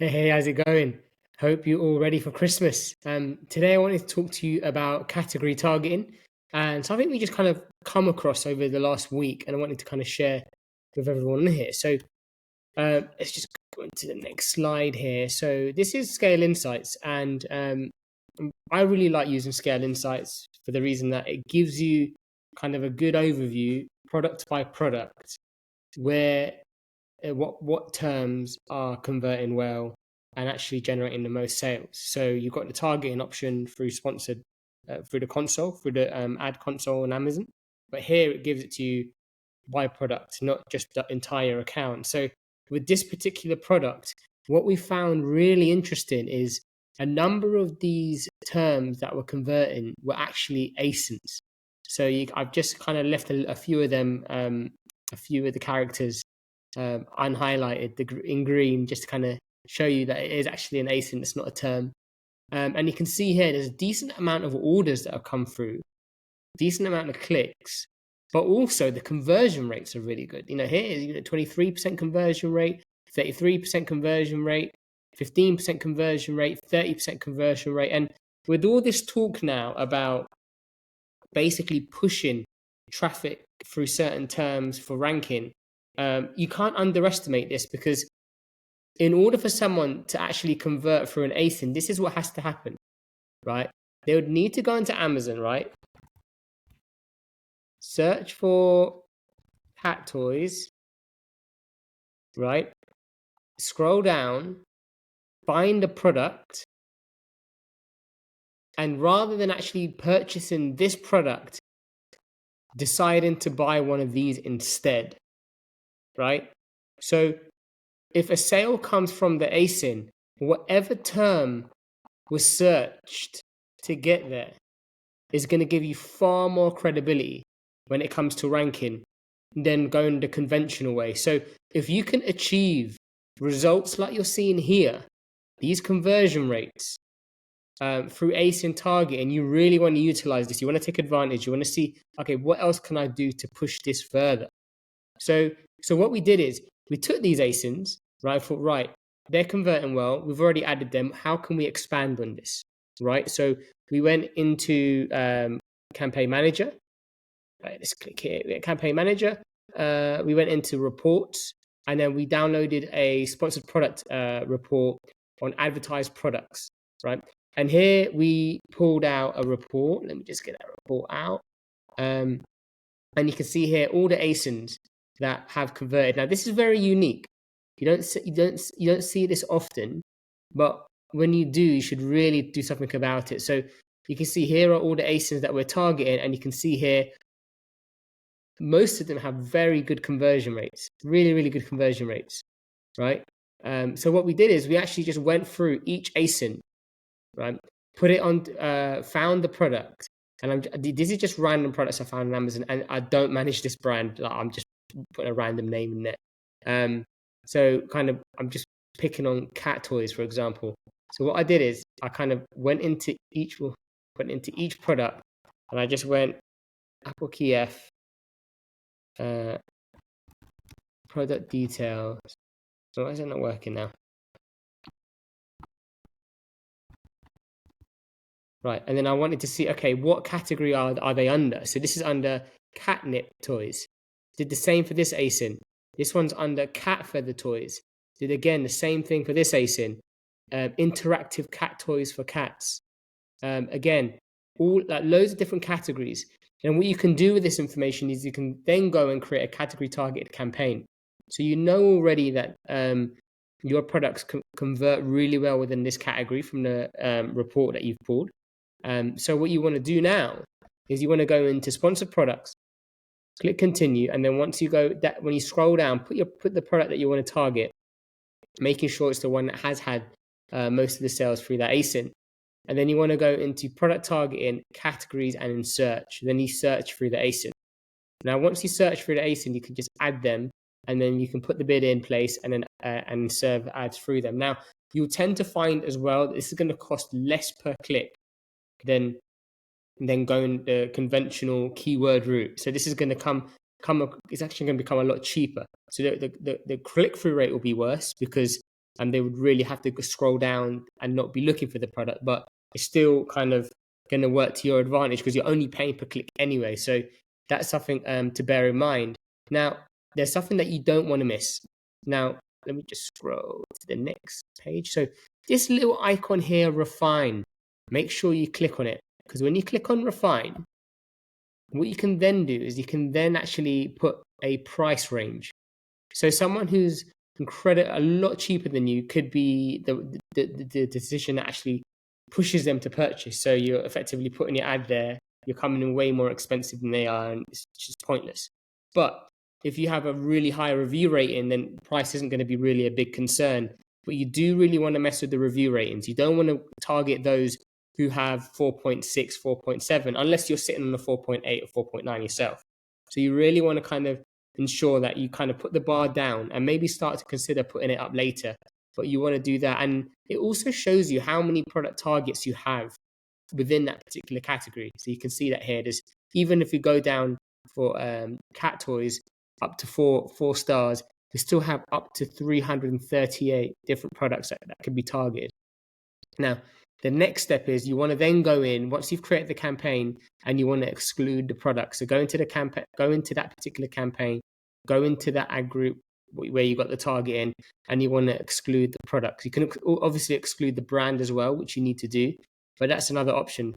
Hey, how's it going? Hope you're all ready for Christmas. Today I wanted to talk to you about category targeting, and something we just kind of come across over the last week, and I wanted to kind of share with everyone here. So let's just go into the next slide here. So this is Scale Insights, and I really like using Scale Insights for the reason that it gives you kind of a good overview, product by product, where what terms are converting well and actually generating the most sales. So you've got the targeting option through sponsored through the console, through the ad console on Amazon. But here it gives it to you by product, not just the entire account. So with this particular product, what we found really interesting is a number of these terms that were converting were actually ASINs. So I've just kind of left a few of them, a few of the characters unhighlighted in green, just to kind of show you that it is actually an ASIN. It's not a term. And you can see here there's a decent amount of orders that have come through, decent amount of clicks, but also the conversion rates are really good. Here is 23% conversion rate, 33% conversion rate, 15% conversion rate, 30% conversion rate. And with all this talk now about basically pushing traffic through certain terms for ranking, you can't underestimate this, because in order for someone to actually convert through an ASIN, this is what has to happen, right? They would need to go into Amazon, right? Search for cat toys, right? Scroll down, find a product, and rather than actually purchasing this product, deciding to buy one of these instead, right? So if a sale comes from the ASIN, whatever term was searched to get there is going to give you far more credibility when it comes to ranking than going the conventional way. So if you can achieve results like you're seeing here, these conversion rates through ASIN targeting, you really want to utilize this. You want to take advantage. You want to see, okay, what else can I do to push this further? So what we did is we took these ASINs, right? I thought, right, they're converting well. We've already added them. How can we expand on this, right? So we went into Campaign Manager. Right, let's click here. Campaign Manager. We went into reports, and then we downloaded a sponsored product report on advertised products, right? And here we pulled out a report. Let me just get that report out. And you can see here all the ASINs that have converted. Now this is very unique. You don't see this often, but when you do, you should really do something about it. So you can see here are all the ASINs that we're targeting, and you can see here most of them have very good conversion rates, really, really good conversion rates, right? So what we did is we actually just went through each ASIN, right? Put it on, found the product, and this is just random products I found on Amazon, and I don't manage this brand. I'm just putting a random name in there. So kind of, I'm just picking on cat toys, for example. So what I did is I kind of went into each product, and I just went Apple key F, product details. So why is it not working now? Right, and then I wanted to see, okay, what category are they under? So this is under catnip toys. Did the same for this ASIN. This one's under cat feather toys. Did again the same thing for this ASIN. Interactive cat toys for cats. Again, all like loads of different categories. And what you can do with this information is you can then go and create a category targeted campaign. So you know already that your products convert really well within this category from the report that you've pulled. So what you want to do now is you want to go into sponsored products, click continue, and then once you go that, when you scroll down, put the product that you want to target, making sure it's the one that has had most of the sales through that ASIN. And then you want to go into product targeting, categories, and in search. Then you search through the ASIN. Now, once you search through the ASIN, you can just add them, and then you can put the bid in place and then and serve ads through them. Now, you'll tend to find as well that this is going to cost less per click than going the conventional keyword route. So this is going to it's actually going to become a lot cheaper. So the click-through rate will be worse because and they would really have to scroll down and not be looking for the product, but it's still kind of going to work to your advantage because you're only paying per click anyway. So that's something to bear in mind. Now, there's something that you don't want to miss. Now, let me just scroll to the next page. So this little icon here, refine, make sure you click on it, because when you click on refine, what you can then do is you can then actually put a price range. So someone who's a lot cheaper than you could be the decision that actually pushes them to purchase. So you're effectively putting your ad there, you're coming in way more expensive than they are, and it's just pointless. But if you have a really high review rating, then price isn't going to be really a big concern. But you do really want to mess with the review ratings. You don't want to target those who have 4.6, 4.7, unless you're sitting on a 4.8 or 4.9 yourself. So you really want to kind of ensure that you kind of put the bar down and maybe start to consider putting it up later. But you want to do that. And it also shows you how many product targets you have within that particular category. So you can see that here. There's, even if you go down for cat toys up to four stars, you still have up to 338 different products that could be targeted. Now, the next step is you want to then go in, once you've created the campaign, and you want to exclude the product. So go into the campaign, go into that particular campaign, go into that ad group where you got the target in, and you want to exclude the product. You can obviously exclude the brand as well, which you need to do, but that's another option.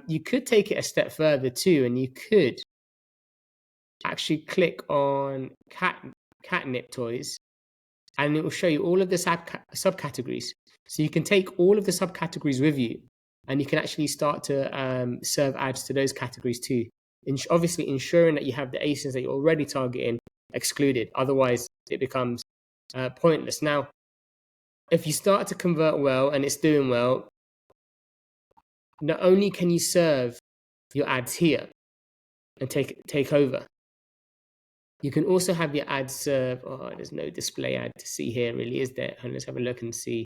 You could take it a step further too, and you could actually click on catnip toys, and it will show you all of the subcategories. So you can take all of the subcategories with you, and you can actually start to serve ads to those categories too. Obviously ensuring that you have the ASINs that you're already targeting excluded. Otherwise, it becomes pointless. Now, if you start to convert well and it's doing well, not only can you serve your ads here and take over, you can also have your ads serve. Oh, there's no display ad to see here, really, is there? And let's have a look and see.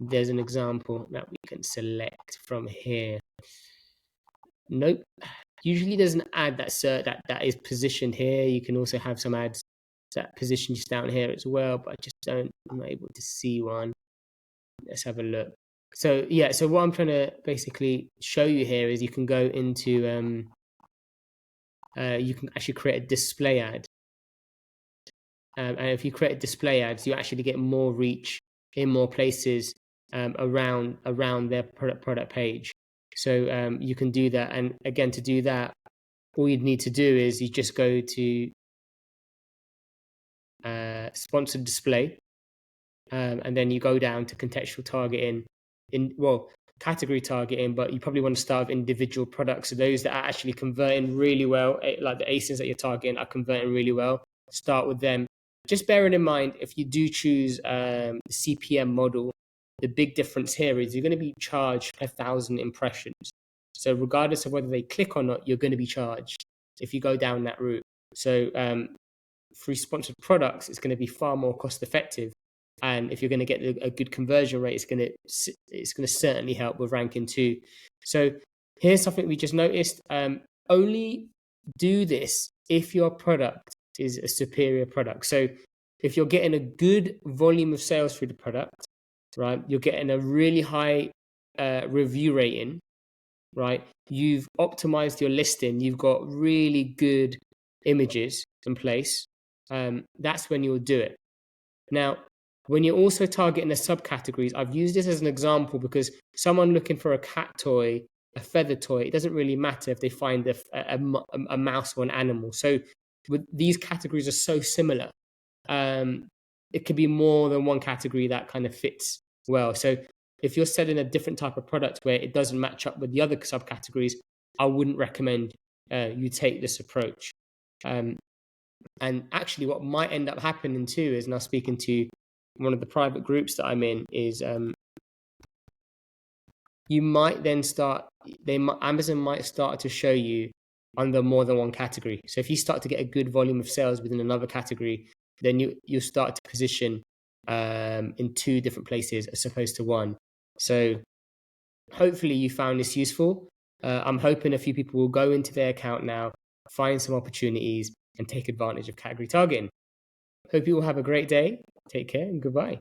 There's an example that we can select from here. Nope. Usually there's an ad that is positioned here. You can also have some ads that position just down here as well, but I'm not able to see one. Let's have a look. So yeah, so what I'm trying to basically show you here is you can go into you can actually create a display ad. And if you create display ads, you actually get more reach in more places around their product page. So you can do that. And again, to do that, all you'd need to do is you just go to sponsored display, and then you go down to contextual targeting, category targeting, but you probably want to start with individual products. So those that are actually converting really well, like the ASINs that you're targeting are converting really well, start with them. Just bearing in mind, if you do choose the CPM model, the big difference here is you're going to be charged per 1,000 impressions. So regardless of whether they click or not, you're going to be charged if you go down that route. So through sponsored products, it's going to be far more cost effective. And if you're going to get a good conversion rate, it's going to certainly help with ranking too. So here's something we just noticed. Only do this if your product is a superior product. So if you're getting a good volume of sales through the product, right, you're getting a really high review rating, right, you've optimized your listing, you've got really good images in place, that's when you'll do it. Now, when you're also targeting the subcategories, I've used this as an example because someone looking for a cat toy, a feather toy, it doesn't really matter if they find a mouse or an animal. So these categories are so similar. It could be more than one category that kind of fits well. So if you're selling a different type of product where it doesn't match up with the other subcategories, I wouldn't recommend you take this approach. And actually what might end up happening too is, now speaking to one of the private groups that I'm in, is you might then Amazon might start to show you under more than one category. So if you start to get a good volume of sales within another category, then you start to position in two different places as opposed to one. So hopefully you found this useful. I'm hoping a few people will go into their account now, find some opportunities, and take advantage of category targeting. Hope you all have a great day. Take care and goodbye.